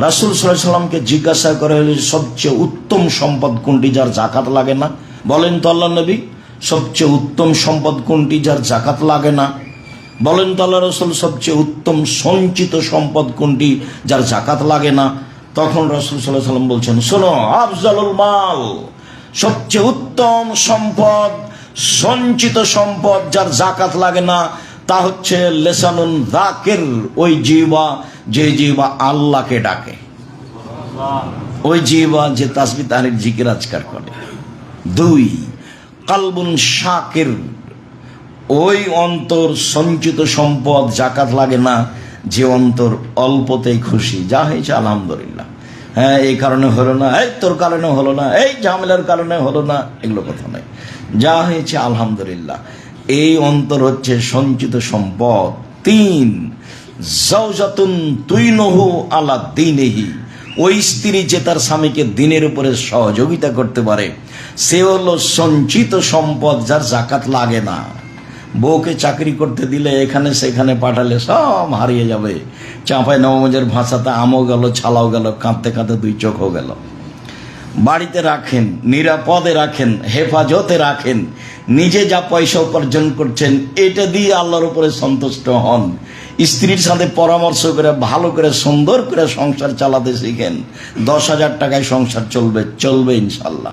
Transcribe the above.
রাসূল সাল্লাল্লাহু আলাইহি সাল্লামকে জিজ্ঞাসা করে হলো সবচেয়ে উত্তম সম্পদ কোনটি যার জাকাত লাগে না? বলেন তো আল্লাহ নবী, সবচেয়ে উত্তম সম্পদ কোনটি যার জাকাত লাগে না? বলেন তো আল্লাহ রাসূল, সবচেয়ে উত্তম সঞ্চিত সম্পদ কোনটি যার জাকাত লাগে না? তখন রাসূল সাল্লাল্লাহু আলাইহি সাল্লাম বলছেন, শোনো, আফজালুল মাল, সবচেয়ে উত্তম সম্পদ, সঞ্চিত সম্পদ যার জাকাত লাগে না তা হচ্ছে লেসানুন যাকির, ওই জিহ্বা যে জিহ্বা আল্লাহকে ডাকে, ওই জিহ্বা যে তাসবিহ তাহলিল জিকির আজকার করে। 2, কালবুন শাকির, ওই অন্তর সঞ্চিত সম্পদ জাকাত লাগে না যে অন্তর অল্পতেই খুশি, যা হয়েছে আলহামদুলিল্লাহ, হ্যাঁ এই কারণে হলো না, এই তোর কারণে হলো না, এই ঝামেলার কারণে হলো না, এগুলো কথা নয়, যা হয়েছে আলহামদুলিল্লাহ, এই অন্তর হচ্ছে সঞ্চিত সম্পদ। 3, জাওজাতুন তুইনহু আলা দীনিহি, ওই স্ত্রী যে তার স্বামীকে দিনের উপরে সহযোগিতা করতে পারে সে হলো সঞ্চিত সম্পদ যার জাকাত লাগে না। বউকে চাকরি করতে দিলে এখানে সেখানে পাঠালে সব হারিয়ে যাবে, চাঁপাই নবাবগঞ্জের ভাষাতে আমও গেল, ছালাও গেল, কাঁদতে কাঁদতে 2 চোখও গেল। বাড়িতে রাখেন, নিরাপদে রাখেন, হেফাজতে রাখেন, নিজে যা পয়সা উপার্জন করছেন এটা দিয়ে আল্লাহর উপরে সন্তুষ্ট হন। স্ত্রীর সাথে পরামর্শ করে ভালো করে সুন্দর করে সংসার চালাতে শিখেন। 10,000 টাকায় সংসার চলবে ইনশাল্লাহ।